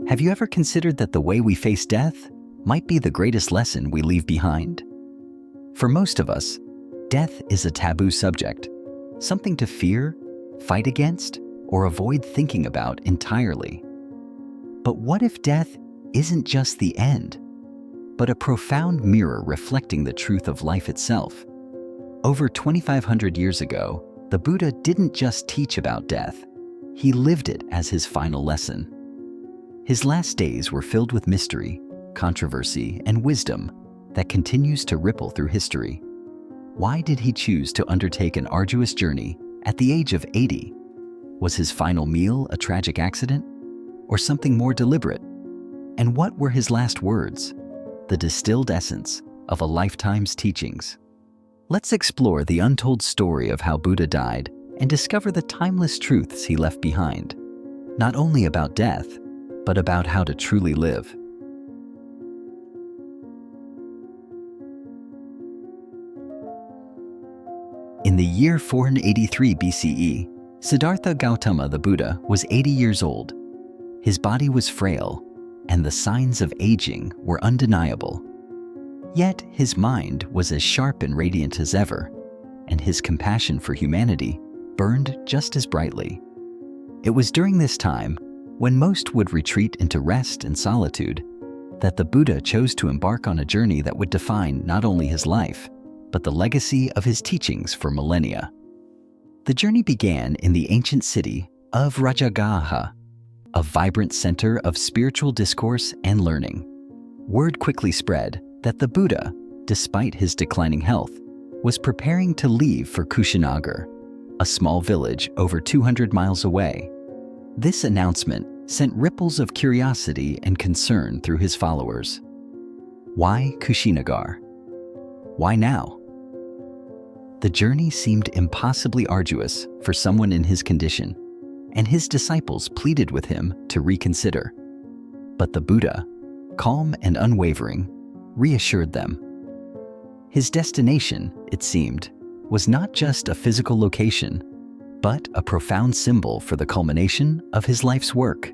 Have you ever considered that the way we face death might be the greatest lesson we leave behind? For most of us, death is a taboo subject, something to fear, fight against, or avoid thinking about entirely. But what if death isn't just the end, but a profound mirror reflecting the truth of life itself? Over 2,500 years ago, the Buddha didn't just teach about death, he lived it as his final lesson. His last days were filled with mystery, controversy, and wisdom that continues to ripple through history. Why did he choose to undertake an arduous journey at the age of 80? Was his final meal a tragic accident, or something more deliberate? And what were his last words, the distilled essence of a lifetime's teachings? Let's explore the untold story of how Buddha died and discover the timeless truths he left behind, not only about death, but about how to truly live. In the year 483 BCE, Siddhartha Gautama the Buddha was 80 years old. His body was frail, and the signs of aging were undeniable. Yet his mind was as sharp and radiant as ever, and his compassion for humanity burned just as brightly. It was during this time, when most would retreat into rest and solitude, that the Buddha chose to embark on a journey that would define not only his life, but the legacy of his teachings for millennia. The journey began in the ancient city of Rajagaha, a vibrant center of spiritual discourse and learning. Word quickly spread that the Buddha, despite his declining health, was preparing to leave for Kushinagar, a small village over 200 miles away. This announcement sent ripples of curiosity and concern through his followers. Why Kushinagar? Why now? The journey seemed impossibly arduous for someone in his condition, and his disciples pleaded with him to reconsider. But the Buddha, calm and unwavering, reassured them. His destination, it seemed, was not just a physical location, but a profound symbol for the culmination of his life's work.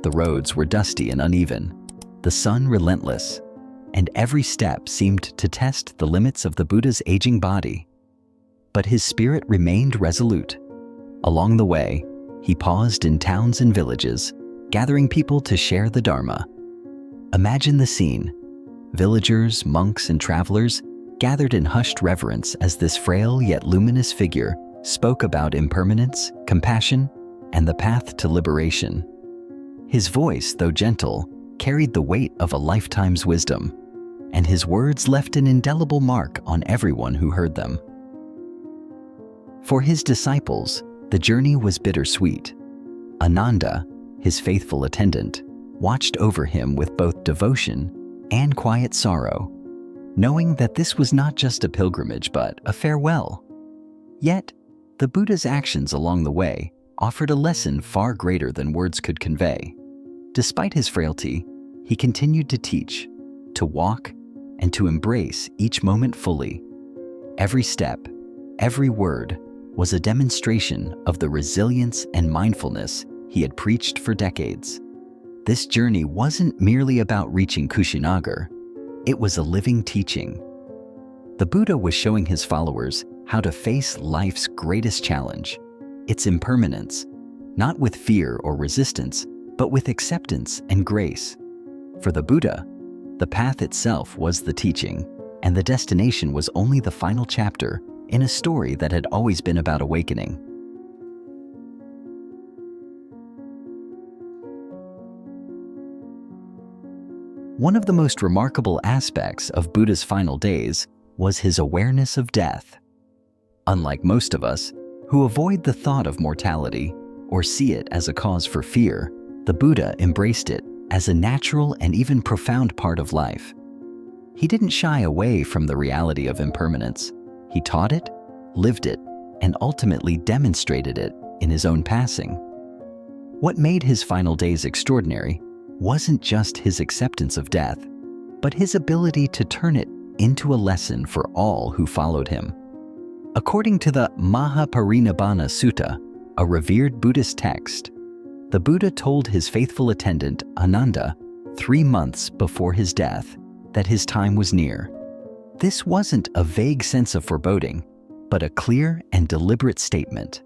The roads were dusty and uneven, the sun relentless, and every step seemed to test the limits of the Buddha's aging body. But his spirit remained resolute. Along the way, he paused in towns and villages, gathering people to share the Dharma. Imagine the scene. Villagers, monks, and travelers gathered in hushed reverence as this frail yet luminous figure spoke about impermanence, compassion, and the path to liberation. His voice, though gentle, carried the weight of a lifetime's wisdom, and his words left an indelible mark on everyone who heard them. For his disciples, the journey was bittersweet. Ananda, his faithful attendant, watched over him with both devotion and quiet sorrow, knowing that this was not just a pilgrimage but a farewell. Yet, the Buddha's actions along the way offered a lesson far greater than words could convey. Despite his frailty, he continued to teach, to walk, and to embrace each moment fully. Every step, every word, was a demonstration of the resilience and mindfulness he had preached for decades. This journey wasn't merely about reaching Kushinagar, it was a living teaching. The Buddha was showing his followers how to face life's greatest challenge, its impermanence, not with fear or resistance, but with acceptance and grace. For the Buddha, the path itself was the teaching, and the destination was only the final chapter in a story that had always been about awakening. One of the most remarkable aspects of Buddha's final days was his awareness of death. Unlike most of us, who avoid the thought of mortality or see it as a cause for fear, the Buddha embraced it as a natural and even profound part of life. He didn't shy away from the reality of impermanence. He taught it, lived it, and ultimately demonstrated it in his own passing. What made his final days extraordinary wasn't just his acceptance of death, but his ability to turn it into a lesson for all who followed him. According to the Parinirvana Sutta, a revered Buddhist text, The Buddha told his faithful attendant, Ananda, 3 months before his death, that his time was near. This wasn't a vague sense of foreboding, but a clear and deliberate statement.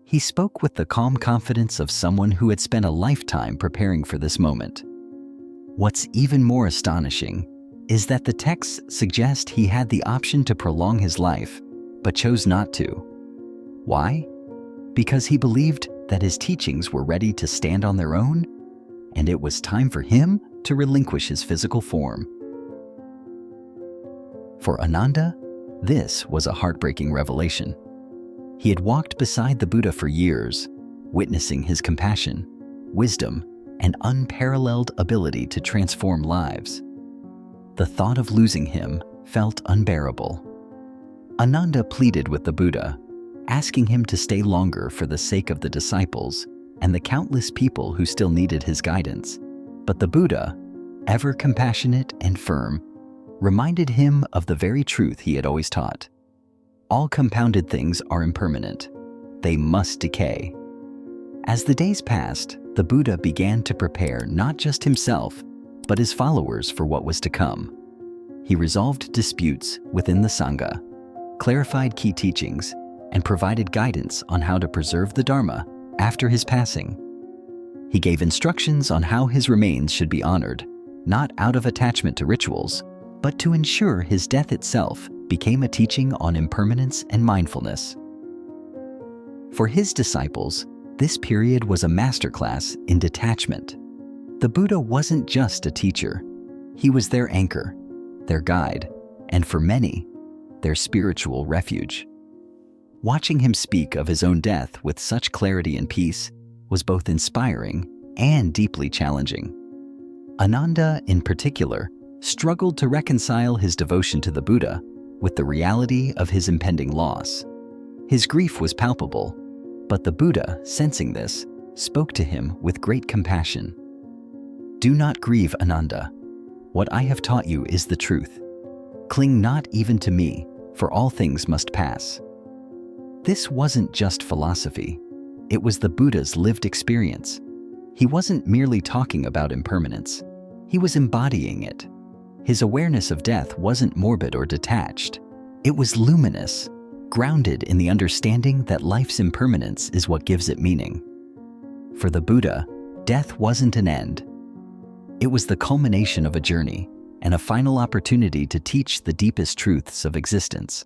He spoke with the calm confidence of someone who had spent a lifetime preparing for this moment. What's even more astonishing is that the texts suggest he had the option to prolong his life, but chose not to. Why? Because he believed that his teachings were ready to stand on their own, and it was time for him to relinquish his physical form. For Ananda, this was a heartbreaking revelation. He had walked beside the Buddha for years, witnessing his compassion, wisdom, and unparalleled ability to transform lives. The thought of losing him felt unbearable. Ananda pleaded with the Buddha, asking him to stay longer for the sake of the disciples and the countless people who still needed his guidance. But the Buddha, ever compassionate and firm, reminded him of the very truth he had always taught. All compounded things are impermanent. They must decay. As the days passed, the Buddha began to prepare not just himself, but his followers for what was to come. He resolved disputes within the Sangha, clarified key teachings, and provided guidance on how to preserve the Dharma after his passing. He gave instructions on how his remains should be honored, not out of attachment to rituals, but to ensure his death itself became a teaching on impermanence and mindfulness. For his disciples, this period was a masterclass in detachment. The Buddha wasn't just a teacher. He was their anchor, their guide, and for many, their spiritual refuge. Watching him speak of his own death with such clarity and peace was both inspiring and deeply challenging. Ananda, in particular, struggled to reconcile his devotion to the Buddha with the reality of his impending loss. His grief was palpable, but the Buddha, sensing this, spoke to him with great compassion. "Do not grieve, Ananda. What I have taught you is the truth. Cling not even to me, for all things must pass." This wasn't just philosophy. It was the Buddha's lived experience. He wasn't merely talking about impermanence. He was embodying it. His awareness of death wasn't morbid or detached. It was luminous, grounded in the understanding that life's impermanence is what gives it meaning. For the Buddha, death wasn't an end. It was the culmination of a journey and a final opportunity to teach the deepest truths of existence.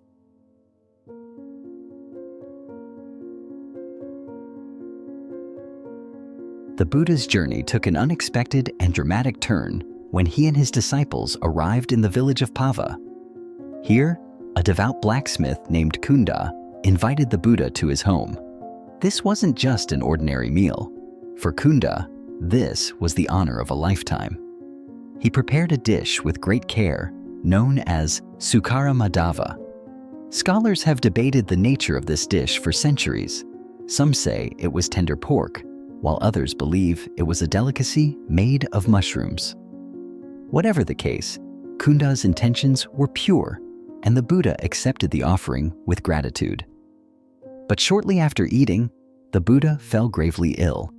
The Buddha's journey took an unexpected and dramatic turn when he and his disciples arrived in the village of Pava. Here, a devout blacksmith named Kunda invited the Buddha to his home. This wasn't just an ordinary meal. For Kunda, this was the honor of a lifetime. He prepared a dish with great care, known as Sukara-maddava. Scholars have debated the nature of this dish for centuries. Some say it was tender pork, while others believe it was a delicacy made of mushrooms. Whatever the case, Kunda's intentions were pure, and the Buddha accepted the offering with gratitude. But shortly after eating, the Buddha fell gravely ill.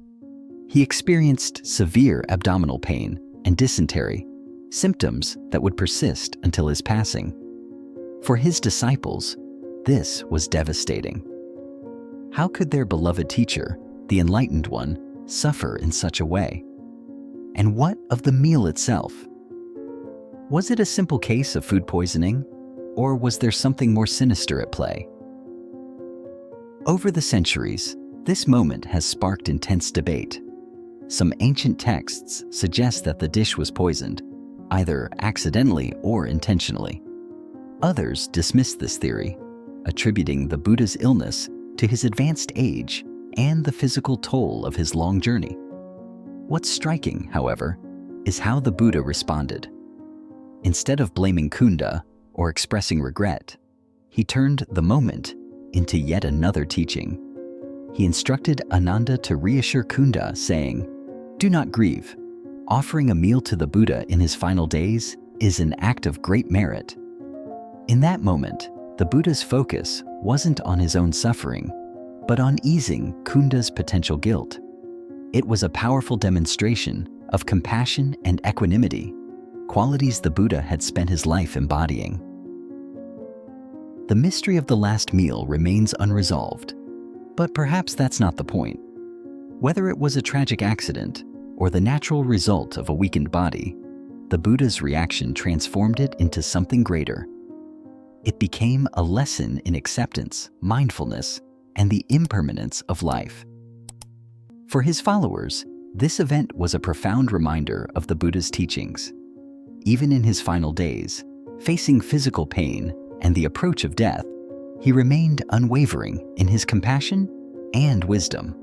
He experienced severe abdominal pain and dysentery, symptoms that would persist until his passing. For his disciples, this was devastating. How could their beloved teacher, the Enlightened One, suffer in such a way? And what of the meal itself? Was it a simple case of food poisoning, or was there something more sinister at play? Over the centuries, this moment has sparked intense debate. Some ancient texts suggest that the dish was poisoned, either accidentally or intentionally. Others dismiss this theory, attributing the Buddha's illness to his advanced age and the physical toll of his long journey. What's striking, however, is how the Buddha responded. Instead of blaming Kunda or expressing regret, he turned the moment into yet another teaching. He instructed Ananda to reassure Kunda, saying, "Do not grieve. Offering a meal to the Buddha in his final days is an act of great merit." In that moment, the Buddha's focus wasn't on his own suffering, but on easing Kunda's potential guilt. It was a powerful demonstration of compassion and equanimity, qualities the Buddha had spent his life embodying. The mystery of the last meal remains unresolved, but perhaps that's not the point. Whether it was a tragic accident or the natural result of a weakened body, the Buddha's reaction transformed it into something greater. It became a lesson in acceptance, mindfulness, and the impermanence of life. For his followers, this event was a profound reminder of the Buddha's teachings. Even in his final days, facing physical pain and the approach of death, he remained unwavering in his compassion and wisdom.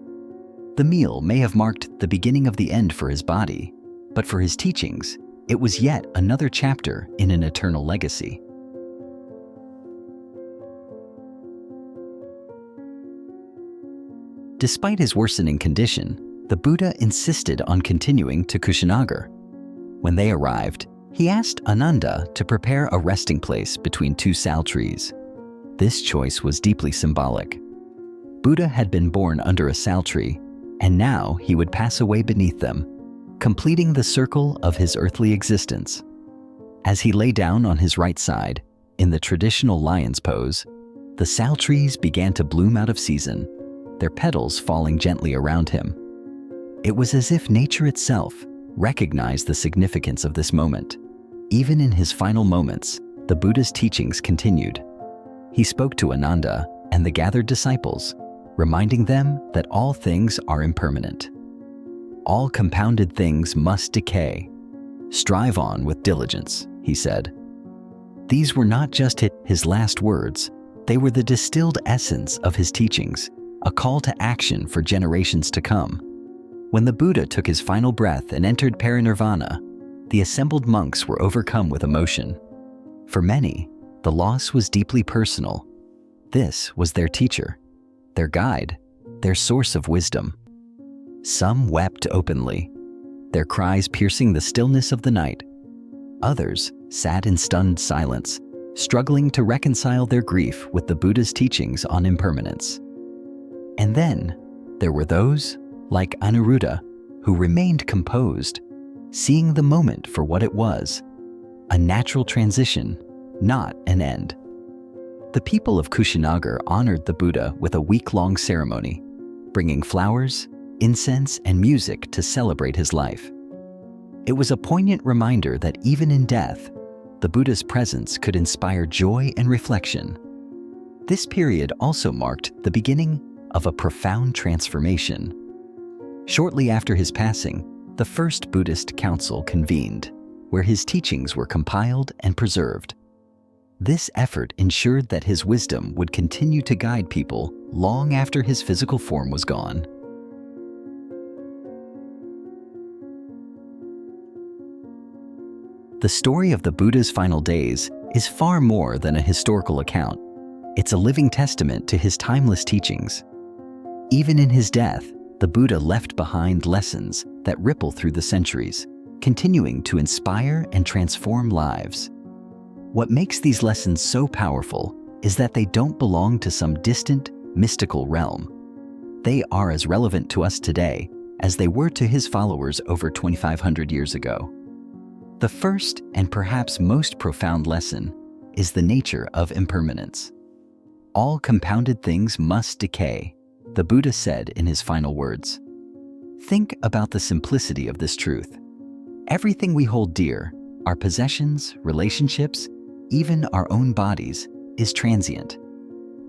The meal may have marked the beginning of the end for his body, but for his teachings, it was yet another chapter in an eternal legacy. Despite his worsening condition, the Buddha insisted on continuing to Kushinagar. When they arrived, he asked Ananda to prepare a resting place between two sal trees. This choice was deeply symbolic. Buddha had been born under a sal tree, and now he would pass away beneath them, completing the circle of his earthly existence. As he lay down on his right side, in the traditional lion's pose, the sal trees began to bloom out of season, their petals falling gently around him. It was as if nature itself recognized the significance of this moment. Even in his final moments, the Buddha's teachings continued. He spoke to Ananda and the gathered disciples, reminding them that all things are impermanent. All compounded things must decay. Strive on with diligence, he said. These were not just his last words, they were the distilled essence of his teachings, a call to action for generations to come. When the Buddha took his final breath and entered Parinirvana, the assembled monks were overcome with emotion. For many, the loss was deeply personal. This was their teacher, their guide, their source of wisdom. Some wept openly, their cries piercing the stillness of the night. Others sat in stunned silence, struggling to reconcile their grief with the Buddha's teachings on impermanence. And then there were those, like Anuruddha, who remained composed, seeing the moment for what it was, a natural transition, not an end. The people of Kushinagar honored the Buddha with a week-long ceremony, bringing flowers, incense, and music to celebrate his life. It was a poignant reminder that even in death, the Buddha's presence could inspire joy and reflection. This period also marked the beginning of a profound transformation. Shortly after his passing, the first Buddhist council convened, where his teachings were compiled and preserved. This effort ensured that his wisdom would continue to guide people long after his physical form was gone. The story of the Buddha's final days is far more than a historical account. It's a living testament to his timeless teachings. Even in his death, the Buddha left behind lessons that ripple through the centuries, continuing to inspire and transform lives. What makes these lessons so powerful is that they don't belong to some distant, mystical realm. They are as relevant to us today as they were to his followers over 2,500 years ago. The first and perhaps most profound lesson is the nature of impermanence. All compounded things must decay, the Buddha said in his final words. Think about the simplicity of this truth. Everything we hold dear, our possessions, relationships, even our own bodies, is transient.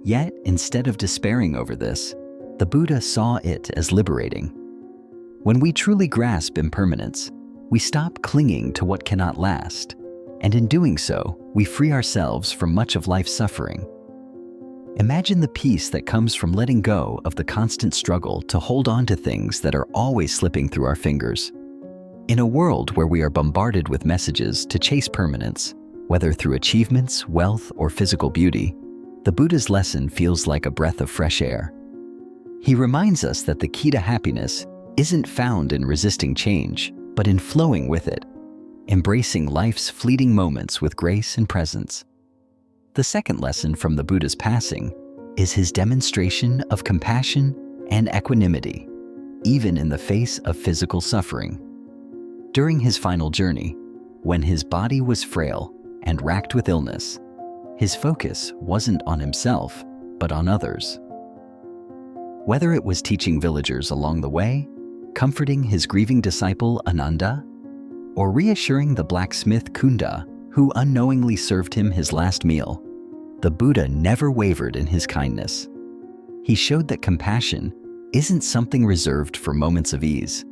Yet, instead of despairing over this, the Buddha saw it as liberating. When we truly grasp impermanence, we stop clinging to what cannot last, and in doing so, we free ourselves from much of life's suffering. Imagine the peace that comes from letting go of the constant struggle to hold on to things that are always slipping through our fingers. In a world where we are bombarded with messages to chase permanence, whether through achievements, wealth, or physical beauty, the Buddha's lesson feels like a breath of fresh air. He reminds us that the key to happiness isn't found in resisting change, but in flowing with it, embracing life's fleeting moments with grace and presence. The second lesson from the Buddha's passing is his demonstration of compassion and equanimity. even in the face of physical suffering. During his final journey, when his body was frail and racked with illness, his focus wasn't on himself, but on others. Whether it was teaching villagers along the way, comforting his grieving disciple Ananda, or reassuring the blacksmith Kunda, who unknowingly served him his last meal, the Buddha never wavered in his kindness. He showed that compassion isn't something reserved for moments of ease.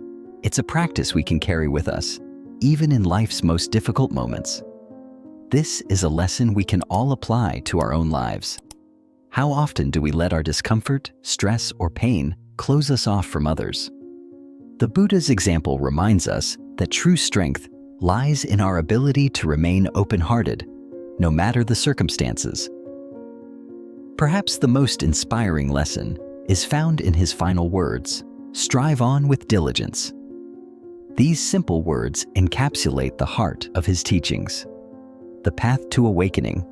It's a practice we can carry with us, even in life's most difficult moments. This is a lesson we can all apply to our own lives. How often do we let our discomfort, stress, or pain close us off from others? The Buddha's example reminds us that true strength lies in our ability to remain open-hearted, no matter the circumstances. Perhaps the most inspiring lesson is found in his final words, "Strive on with diligence." These simple words encapsulate the heart of his teachings. The path to awakening,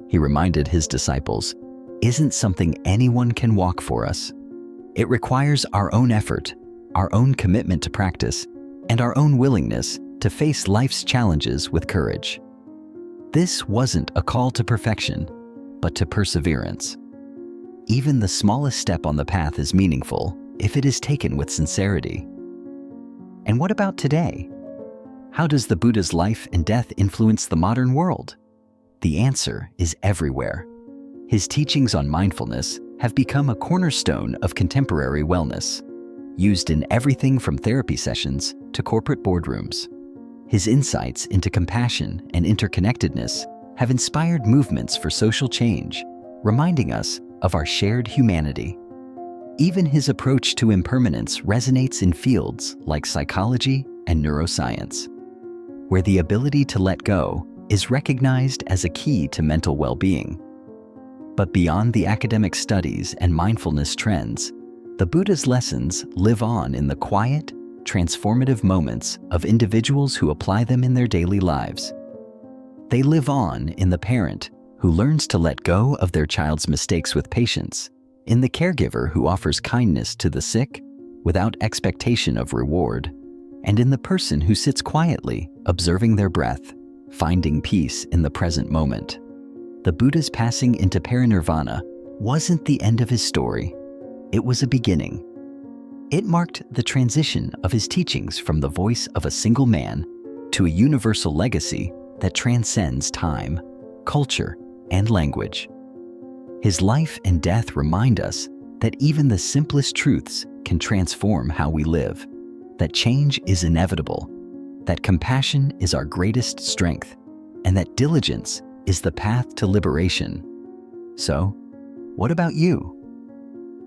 he reminded his disciples, isn't something anyone can walk for us. It requires our own effort, our own commitment to practice, and our own willingness to face life's challenges with courage. This wasn't a call to perfection, but to perseverance. Even the smallest step on the path is meaningful if it is taken with sincerity. And what about today? How does the Buddha's life and death influence the modern world? The answer is everywhere. His teachings on mindfulness have become a cornerstone of contemporary wellness, used in everything from therapy sessions to corporate boardrooms. His insights into compassion and interconnectedness have inspired movements for social change, reminding us of our shared humanity. Even his approach to impermanence resonates in fields like psychology and neuroscience, where the ability to let go is recognized as a key to mental well-being. But beyond the academic studies and mindfulness trends, the Buddha's lessons live on in the quiet, transformative moments of individuals who apply them in their daily lives. They live on in the parent who learns to let go of their child's mistakes with patience, in the caregiver who offers kindness to the sick without expectation of reward, and in the person who sits quietly, observing their breath, finding peace in the present moment. The Buddha's passing into Parinirvana wasn't the end of his story. It was a beginning. It marked the transition of his teachings from the voice of a single man to a universal legacy that transcends time, culture, and language. His life and death remind us that even the simplest truths can transform how we live, that change is inevitable, that compassion is our greatest strength, and that diligence is the path to liberation. So, what about you?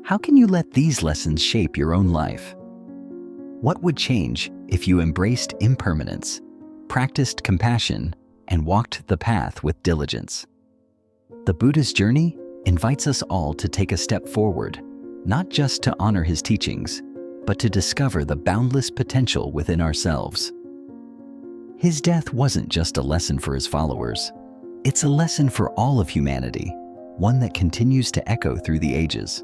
How can you let these lessons shape your own life? What would change if you embraced impermanence, practiced compassion, and walked the path with diligence? The Buddha's journey invites us all to take a step forward, not just to honor his teachings, but to discover the boundless potential within ourselves. His death wasn't just a lesson for his followers. It's a lesson for all of humanity, one that continues to echo through the ages.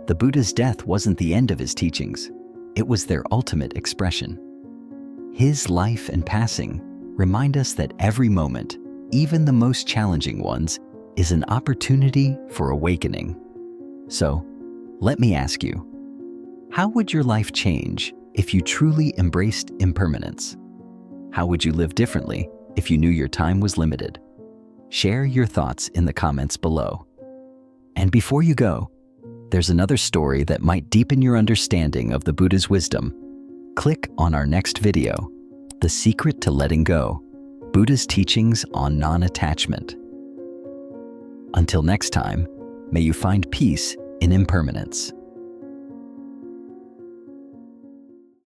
The Buddha's death wasn't the end of his teachings. It was their ultimate expression. His life and passing remind us that every moment, even the most challenging ones, is an opportunity for awakening. So, let me ask you, how would your life change if you truly embraced impermanence? How would you live differently if you knew your time was limited? Share your thoughts in the comments below. And before you go, there's another story that might deepen your understanding of the Buddha's wisdom. Click on our next video, The Secret to Letting Go, Buddha's Teachings on Non-Attachment. Until next time, may you find peace in impermanence.